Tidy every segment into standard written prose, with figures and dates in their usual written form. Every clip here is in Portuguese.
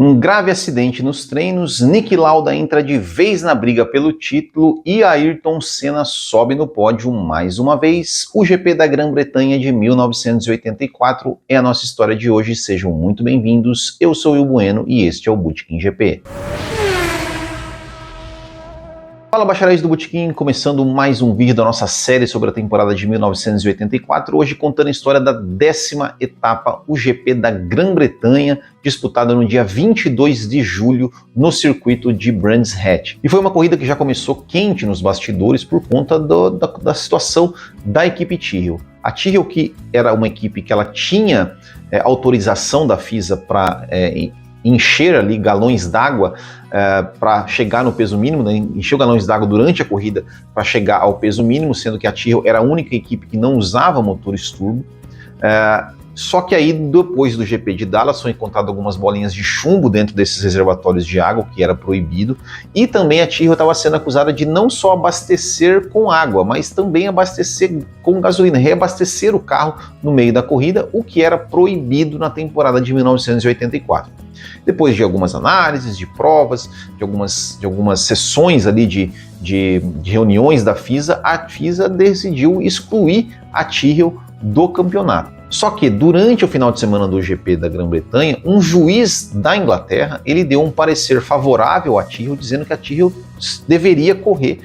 Um grave acidente nos treinos, Niki Lauda entra de vez na briga pelo título e Ayrton Senna sobe no pódio mais uma vez. O GP da Grã-Bretanha de 1984 é a nossa história de hoje. Sejam muito bem-vindos. Eu sou o Will Bueno e este é o Botequim GP. Fala, bacharéis do Botequim, começando mais um vídeo da nossa série sobre a temporada de 1984, hoje contando a história da 10ª etapa, o GP da Grã-Bretanha, disputada no dia 22 de julho no circuito de Brands Hatch. E foi uma corrida que já começou quente nos bastidores por conta da situação da equipe Tyrrell. A Tyrrell, que era uma equipe que ela tinha autorização da FISA para encher ali galões d'água para chegar no peso mínimo, né? Encher galões d'água durante a corrida para chegar ao peso mínimo, sendo que a Tyrrell era a única equipe que não usava motores turbo. Só que aí, depois do GP de Dallas, foi encontrado algumas bolinhas de chumbo dentro desses reservatórios de água, que era proibido, e também a Tyrrell estava sendo acusada de não só abastecer com água, mas também abastecer com gasolina, reabastecer o carro no meio da corrida, o que era proibido na temporada de 1984. Depois de algumas análises, de provas, de algumas sessões ali de reuniões da FISA, a FISA decidiu excluir a Tyrrell do campeonato. Só que durante o final de semana do GP da Grã-Bretanha, um juiz da Inglaterra, ele deu um parecer favorável à Tyrrell, dizendo que a Tyrrell deveria correr,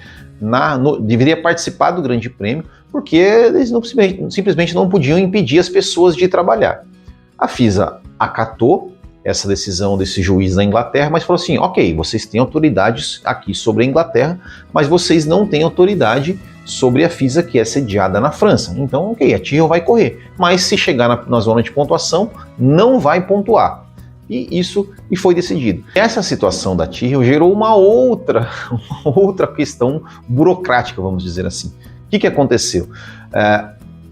deveria participar do Grande Prêmio, porque eles simplesmente não podiam impedir as pessoas de trabalhar. A FISA acatou essa decisão desse juiz da Inglaterra, mas falou assim, ok, vocês têm autoridades aqui sobre a Inglaterra, mas vocês não têm autoridade sobre a FISA, que é sediada na França. Então, ok, a Tyrrell vai correr, mas se chegar na zona de pontuação, não vai pontuar. E foi decidido. Essa situação da Tyrrell gerou uma outra questão burocrática, vamos dizer assim. O que aconteceu?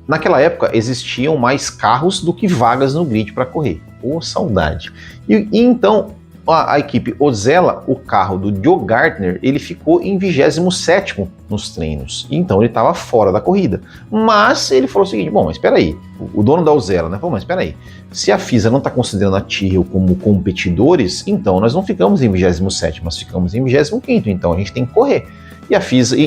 Naquela época existiam mais carros do que vagas no grid para correr. Pô, saudade. E então a equipe Ozella, o carro do Joe Gartner, ele ficou em 27º nos treinos. Então ele estava fora da corrida. Mas ele falou o seguinte, bom, mas espera aí, o dono da Ozella, né? Falou, mas espera aí, se a FISA não está considerando a Tyrrell como competidores, então nós não ficamos em 27º, nós ficamos em 25º, então a gente tem que correr. E a FISA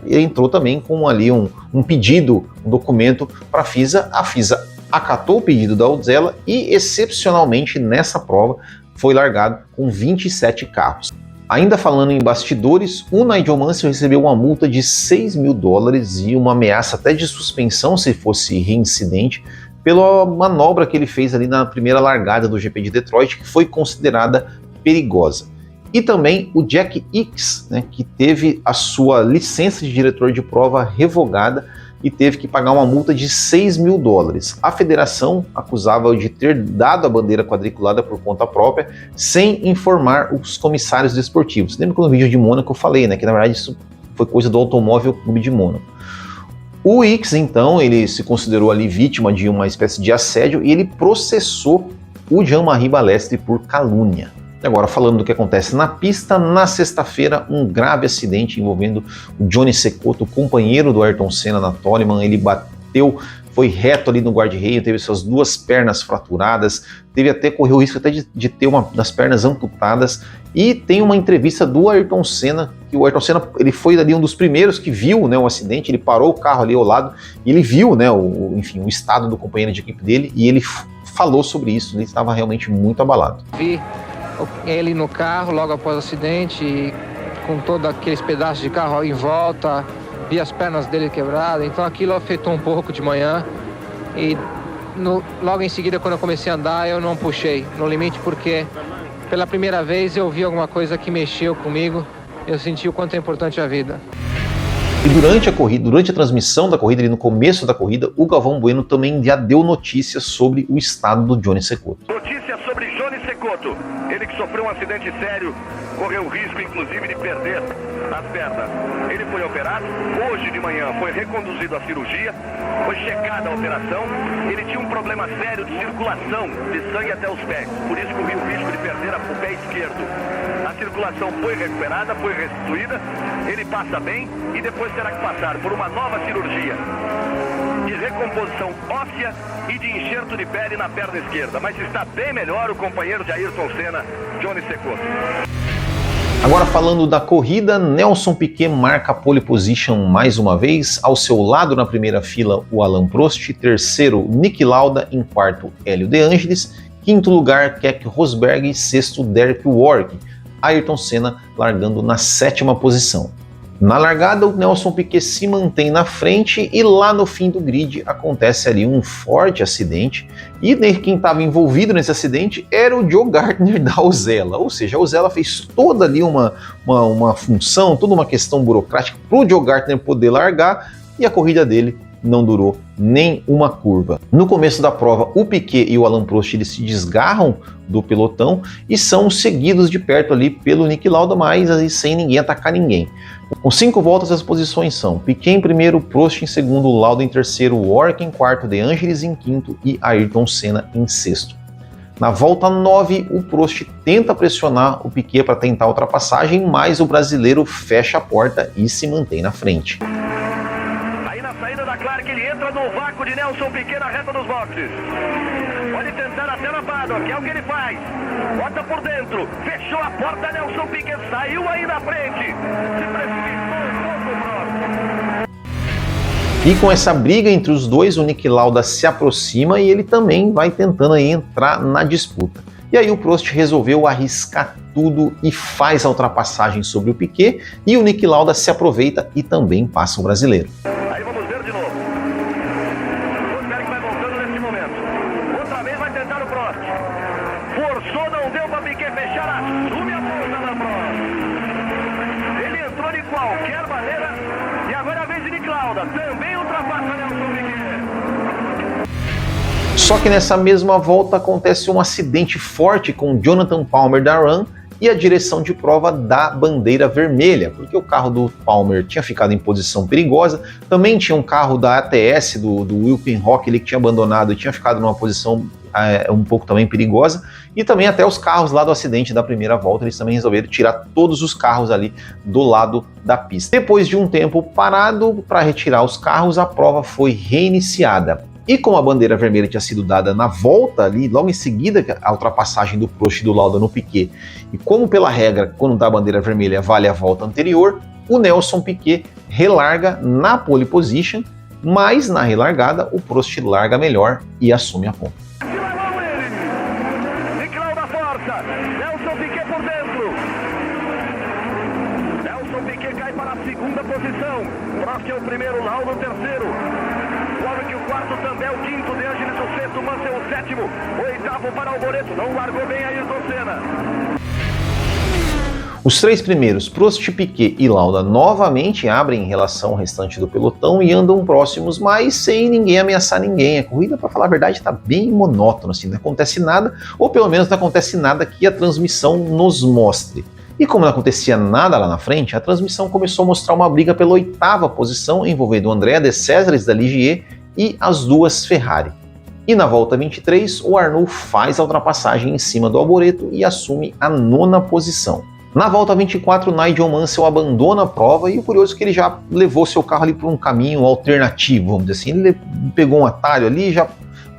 entrou também com ali um pedido, um documento para a FISA acatou o pedido da Ozella e, excepcionalmente, nessa prova, foi largado com 27 carros. Ainda falando em bastidores, o Nigel Mansell recebeu uma multa de $6.000 e uma ameaça até de suspensão se fosse reincidente pela manobra que ele fez ali na primeira largada do GP de Detroit, que foi considerada perigosa. E também o Jack Ickx, né, que teve a sua licença de diretor de prova revogada e teve que pagar uma multa de $6.000. A federação acusava-o de ter dado a bandeira quadriculada por conta própria, sem informar os comissários desportivos. Lembra que no vídeo de Mônaco eu falei, né, que na verdade isso foi coisa do Automóvel Clube de Mônaco. O Ickx, então, ele se considerou ali vítima de uma espécie de assédio e ele processou o Jean-Marie Balestre por calúnia. Agora, falando do que acontece na pista, na sexta-feira, um grave acidente envolvendo o Johnny Cecotto, companheiro do Ayrton Senna na Toleman. Ele bateu, foi reto ali no guarda-reio, teve suas duas pernas fraturadas, correu o risco até de ter uma das pernas amputadas. E tem uma entrevista do Ayrton Senna, que o Ayrton Senna ele foi ali um dos primeiros que viu, né, o acidente, ele parou o carro ali ao lado e ele viu, né, o estado do companheiro de equipe dele e ele falou sobre isso, ele estava realmente muito abalado. Ele no carro logo após o acidente, e com todos aqueles pedaços de carro em volta, vi as pernas dele quebradas, então aquilo afetou um pouco de manhã e logo em seguida, quando eu comecei a andar, eu não puxei no limite, porque pela primeira vez eu vi alguma coisa que mexeu comigo, eu senti o quanto é importante a vida. E durante a corrida, durante a transmissão da corrida, ali no começo da corrida, o Galvão Bueno também já deu notícias sobre o estado do Johnny Cecotto. Notícia sobre Johnny Cecotto, ele que sofreu um acidente sério, correu o risco inclusive de perder as pernas. Ele foi operado, hoje de manhã foi reconduzido à cirurgia, foi checada a operação, ele tinha um problema sério de circulação de sangue até os pés, por isso correu o risco de perder o pé esquerdo. A circulação foi recuperada, foi restituída, ele passa bem e depois terá que passar por uma nova cirurgia. de recomposição óssea e de enxerto de pele na perna esquerda. Mas está bem melhor o companheiro de Ayrton Senna, Johnny Cecotto. Agora falando da corrida, Nelson Piquet marca a pole position mais uma vez, ao seu lado na primeira fila o Alain Prost, terceiro Niki Lauda, em quarto Hélio De Angelis, quinto lugar Keke Rosberg e sexto Derek Warwick, Ayrton Senna largando na sétima posição. Na largada, o Nelson Piquet se mantém na frente e lá no fim do grid acontece ali um forte acidente e quem estava envolvido nesse acidente era o Joe Gardner da Osella, ou seja, a Osella fez toda ali uma função, toda uma questão burocrática para o Joe Gardner poder largar e a corrida dele não durou nem uma curva. No começo da prova, o Piquet e o Alain Prost eles se desgarram do pelotão e são seguidos de perto ali pelo Niki Lauda, mas aí sem ninguém atacar ninguém. Com 5 voltas as posições são Piquet em primeiro, Prost em segundo, Lauda em terceiro, Warwick em quarto, De Angelis em quinto e Ayrton Senna em sexto. Na volta 9, o Prost tenta pressionar o Piquet para tentar a ultrapassagem, mas o brasileiro fecha a porta e se mantém na frente. Clark, ele entra no vácuo de Nelson Piquet na reta dos boxes. Pode tentar até na paddock, que é o que ele faz. Bota por dentro, fechou a porta, Nelson Piquet saiu aí na frente. Se precipitou um pouco, E com essa briga entre os dois, o Niki Lauda se aproxima e ele também vai tentando aí entrar na disputa. E aí o Prost resolveu arriscar tudo e faz a ultrapassagem sobre o Piquet e o Niki Lauda se aproveita e também passa o brasileiro. Forçou, não deu para Piquet fechar, assume a ponta da prova. Ele entrou de qualquer maneira e agora a vez de Niki Lauda também ultrapassa Nelson Piquet. Só que nessa mesma volta acontece um acidente forte com Jonathan Palmer da Ram e a direção de prova dá bandeira vermelha, porque o carro do Palmer tinha ficado em posição perigosa, também tinha um carro da ATS, do Wilkenhock, ele que tinha abandonado e tinha ficado numa posição um pouco também perigosa, e também até os carros lá do acidente da primeira volta, eles também resolveram tirar todos os carros ali do lado da pista. Depois de um tempo parado para retirar os carros, a prova foi reiniciada. E como a bandeira vermelha tinha sido dada na volta ali, logo em seguida a ultrapassagem do Prost e do Lauda no Piquet, e como pela regra, quando dá a bandeira vermelha vale a volta anterior, o Nelson Piquet relarga na pole position, mas na relargada o Prost larga melhor e assume a ponta. Niki Lauda força, Nelson Piquet por dentro. Nelson Piquet cai para a segunda posição, Prost é o primeiro, Lauda o terceiro. Que o quarto também é o quinto, De Angelis o sexto, Mansell o sétimo, oitavo para Alboreto, não largou bem Ayrton Senna. Os três primeiros, Prost, Piquet e Lauda, novamente abrem em relação ao restante do pelotão e andam próximos, mas sem ninguém ameaçar ninguém. A corrida, para falar a verdade, está bem monótona, assim, não acontece nada, ou pelo menos não acontece nada que a transmissão nos mostre. E como não acontecia nada lá na frente, a transmissão começou a mostrar uma briga pela oitava posição, envolvendo o Andrea de Cesaris da Ligier e as duas Ferrari. E na volta 23, o Arnoux faz a ultrapassagem em cima do Alboreto e assume a nona posição. Na volta 24, Nigel Mansell abandona a prova e o curioso é que ele já levou seu carro ali para um caminho alternativo, vamos dizer assim. Ele pegou um atalho ali, já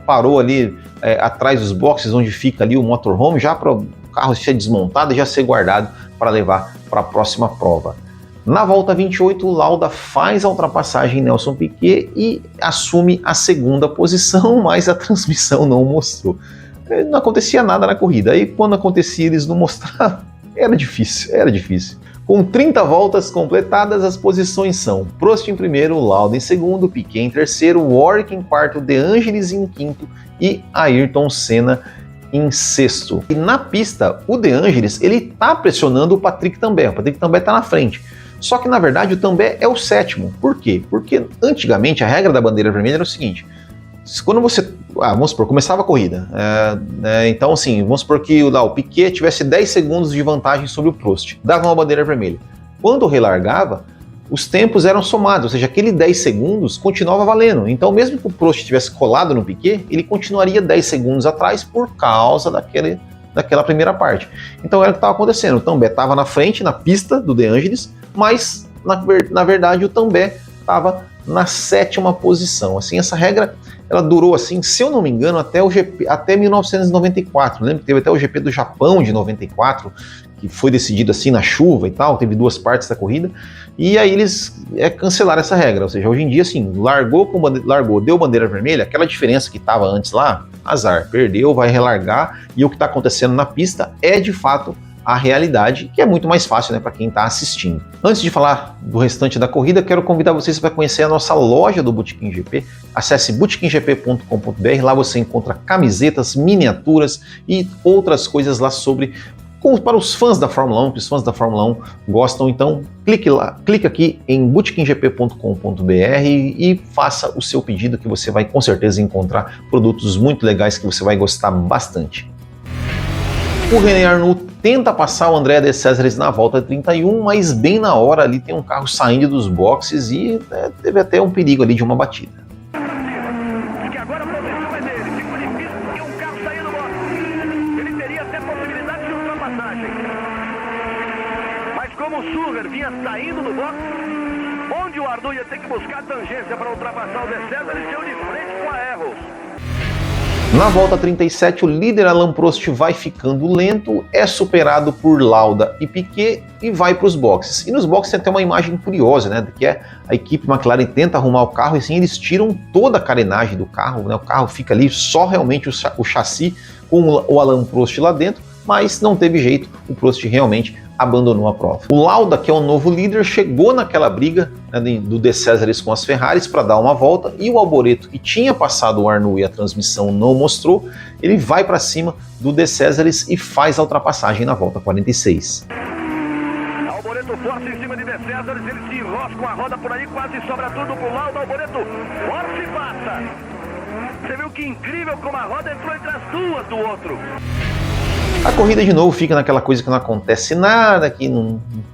parou ali atrás dos boxes onde fica ali o motorhome, já para o carro ser desmontado e já ser guardado para levar para a próxima prova. Na volta 28, o Lauda faz a ultrapassagem em Nelson Piquet e assume a segunda posição, mas a transmissão não mostrou. Não acontecia nada na corrida, aí quando acontecia eles não mostravam, era difícil. Com 30 voltas completadas, as posições são Prost em primeiro, Lauda em segundo, Piquet em terceiro, Warwick em quarto, De Angelis em quinto e Ayrton Senna em sexto. E na pista, o De Angelis, ele tá pressionando o Patrick Tambay. O Patrick Tambay tá na frente. Só que, na verdade, o Tambay é o sétimo. Por quê? Porque, antigamente, a regra da bandeira vermelha era o seguinte. Quando você... vamos supor, começava a corrida. Então, assim, vamos supor que o Piquet tivesse 10 segundos de vantagem sobre o Prost. Dava uma bandeira vermelha. Quando relargava, os tempos eram somados. Ou seja, aquele 10 segundos continuava valendo. Então, mesmo que o Prost tivesse colado no Piquet, ele continuaria 10 segundos atrás por causa daquela primeira parte. Então, era o que estava acontecendo. O Tambay estava na frente, na pista do De Angelis, mas, na verdade, o Tambay estava na 7ª posição. Assim, essa regra ela durou, assim, se eu não me engano, até 1994. Lembra que teve até o GP do Japão de 94, que foi decidido assim na chuva e tal, teve 2 partes da corrida, e aí eles cancelaram essa regra. Ou seja, hoje em dia, assim, largou, deu bandeira vermelha, aquela diferença que estava antes lá, azar, perdeu, vai relargar, e o que está acontecendo na pista é de fato a realidade, que é muito mais fácil, né, para quem está assistindo. Antes de falar do restante da corrida, quero convidar vocês para conhecer a nossa loja do Botequim GP. Acesse botequimgp.com.br, lá você encontra camisetas, miniaturas e outras coisas lá para os fãs da Fórmula 1, que os fãs da Fórmula 1 gostam. Então clique aqui em botequimgp.com.br e faça o seu pedido, que você vai com certeza encontrar produtos muito legais que você vai gostar bastante. O René Arnoux tenta passar o André de Césares na volta 31, mas bem na hora ali tem um carro saindo dos boxes e teve até um perigo ali de uma batida. Que agora a posição é dele, ficou difícil porque um carro saiu do box. Ele teria até possibilidade de ultrapassagem. Mas como o Suger vinha saindo do box, onde o Arnoux ia ter que buscar a tangência para ultrapassar o de Césares, deu de frente com a Arrows. Na volta 37, o líder Alain Prost vai ficando lento, é superado por Lauda e Piquet e vai para os boxes. E nos boxes tem até uma imagem curiosa, né, que é a equipe McLaren tenta arrumar o carro e assim eles tiram toda a carenagem do carro, né, o carro fica ali só realmente o chassi com o Alain Prost lá dentro, mas não teve jeito, o Prost realmente abandonou a prova. O Lauda, que é o novo líder, chegou naquela briga, né, do De Césares com as Ferraris para dar uma volta, e o Alboreto, que tinha passado o Arnoux e a transmissão não mostrou, ele vai para cima do De Césares e faz a ultrapassagem na volta 46. Alboreto força em cima de De Césares, ele se enrosca com a roda por aí, quase sobra tudo pro Lauda. Alboreto força e passa. Você viu que incrível como a roda entrou entre as duas do outro. A corrida de novo fica naquela coisa que não acontece nada, que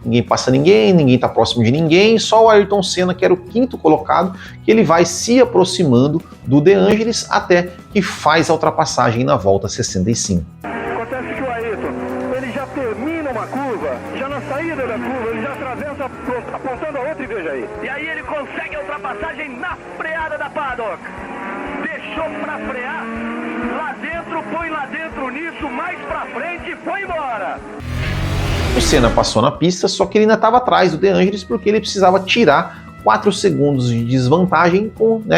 ninguém passa ninguém está próximo de ninguém, só o Ayrton Senna, que era o 5º colocado, que ele vai se aproximando do De Angelis até que faz a ultrapassagem na volta 65. Acontece que o Ayrton, ele já termina uma curva, já na saída da curva, ele já atravessa apontando a outra e veja aí. E aí ele consegue a ultrapassagem na freada da paddock. Deixou para frear. Lá dentro, põe lá dentro nisso, mais pra frente e foi embora. O Senna passou na pista, só que ele ainda estava atrás do De Angelis porque ele precisava tirar 4 segundos de desvantagem,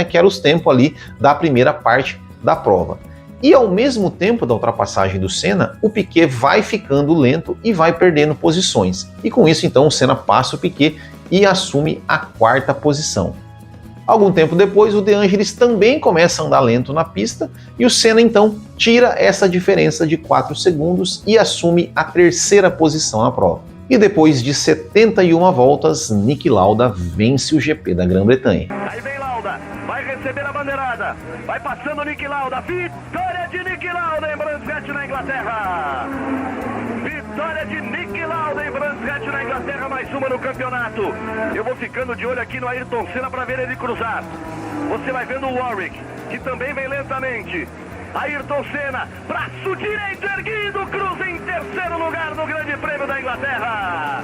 que era os tempos ali da primeira parte da prova. E ao mesmo tempo da ultrapassagem do Senna, o Piquet vai ficando lento e vai perdendo posições. E com isso, então, o Senna passa o Piquet e assume a 4ª posição. Algum tempo depois, o De Angelis também começa a andar lento na pista e o Senna então tira essa diferença de 4 segundos e assume a 3ª posição na prova. E depois de 71 voltas, Niki Lauda vence o GP da Grã-Bretanha. Aí vem Lauda, vai receber a bandeirada, vai passando o Niki Lauda, vitória de Niki Lauda em Brands Hatch na Inglaterra! Vitória de Niki Lauda em Brands Hatch na Inglaterra, mais uma no campeonato. Eu vou ficando de olho aqui no Ayrton Senna para ver ele cruzar. Você vai vendo o Warwick, que também vem lentamente. Ayrton Senna, braço direito erguido, cruza em 3º lugar no Grande Prêmio da Inglaterra.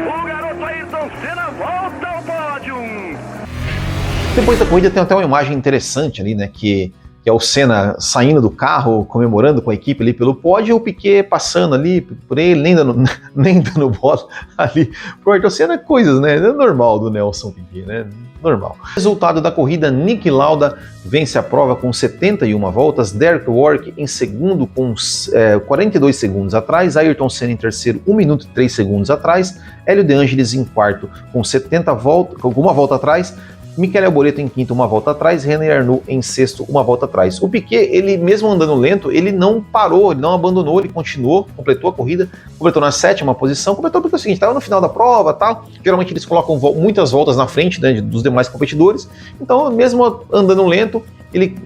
O garoto Ayrton Senna volta ao pódio. Depois da corrida tem até uma imagem interessante ali, né, que é o Senna saindo do carro, comemorando com a equipe ali pelo pódio, e o Piquet passando ali por ele, nem dando bola ali pro Ayrton Senna, coisas, né, é normal do Nelson Piquet, né, normal. Resultado da corrida, Niki Lauda vence a prova com 71 voltas, Derek Warwick em segundo com 42 segundos atrás, Ayrton Senna em terceiro, 1 minuto e 3 segundos atrás, Hélio De Angelis em quarto com 70 voltas, com uma volta atrás, Michele Alboreto em quinto, uma volta atrás, René Arnoux em sexto, uma volta atrás. O Piquet, ele mesmo andando lento, ele não parou, ele não abandonou, ele continuou, completou a corrida, completou na 7ª posição, completou porque é o seguinte, estava no final da prova, tal. Geralmente eles colocam muitas voltas na frente, né, dos demais competidores, então mesmo andando lento,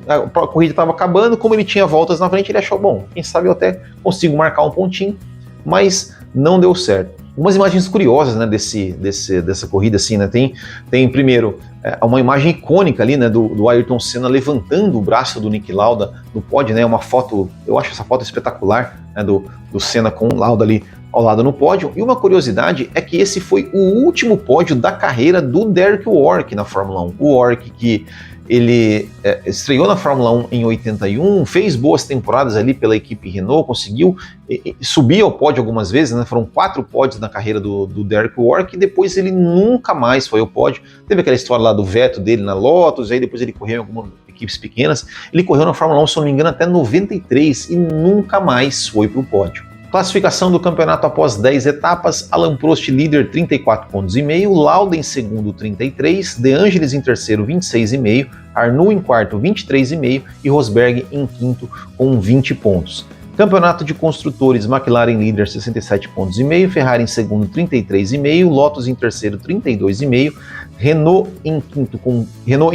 a corrida estava acabando, como ele tinha voltas na frente, ele achou, bom, quem sabe eu até consigo marcar um pontinho, mas não deu certo. Umas imagens curiosas, né, dessa corrida, assim, né, tem primeiro uma imagem icônica ali, né, do Ayrton Senna levantando o braço do Niki Lauda no pódio, né, uma foto, eu acho essa foto espetacular, né, do Senna com o Lauda ali ao lado no pódio. E uma curiosidade é que esse foi o último pódio da carreira do Derek Warwick na Fórmula 1. O Warwick, que ele estreou na Fórmula 1 em 81, fez boas temporadas ali pela equipe Renault, conseguiu subir ao pódio algumas vezes, né? Foram 4 pódios na carreira do Derek Warwick, e depois ele nunca mais foi ao pódio. Teve aquela história lá do veto dele na Lotus, aí depois ele correu em algumas equipes pequenas. Ele correu na Fórmula 1, se não me engano, até 93 e nunca mais foi para o pódio. Classificação do campeonato após 10 etapas: Alain Prost líder, 34,5 pontos, Lauda em segundo, 33, De Angelis em terceiro, 26,5, Arnoux em quarto, 23,5 e Rosberg em quinto com 20 pontos. Campeonato de construtores: McLaren líder, 67,5 pontos, Ferrari em segundo, 33,5, Lotus em terceiro, 32,5, Renault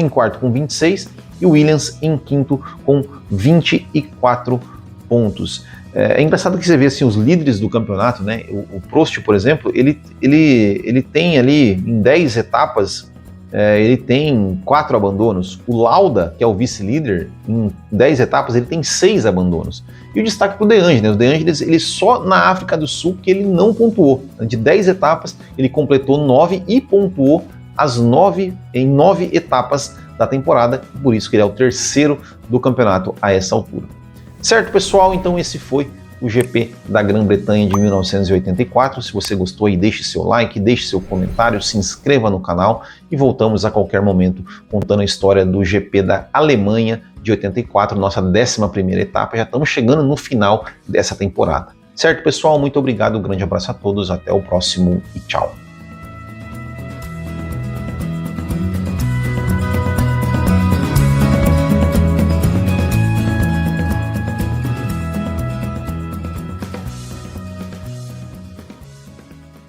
em quarto com 26 e Williams em quinto com 24 pontos. É engraçado que você vê assim, os líderes do campeonato, né? O Prost, por exemplo, ele tem ali em 10 etapas, ele tem 4 abandonos. O Lauda, que é o vice-líder, em 10 etapas ele tem 6 abandonos. E o destaque para o De Angelis, né? O De Angelis, ele só na África do Sul que ele não pontuou. De 10 etapas ele completou 9 e pontuou em 9 etapas da temporada, por isso que ele é o terceiro do campeonato a essa altura. Certo, pessoal? Então esse foi o GP da Grã-Bretanha de 1984. Se você gostou, aí deixe seu like, deixe seu comentário, se inscreva no canal e voltamos a qualquer momento contando a história do GP da Alemanha de 84, nossa 11ª etapa. Já estamos chegando no final dessa temporada. Certo, pessoal? Muito obrigado, um grande abraço a todos, até o próximo e tchau!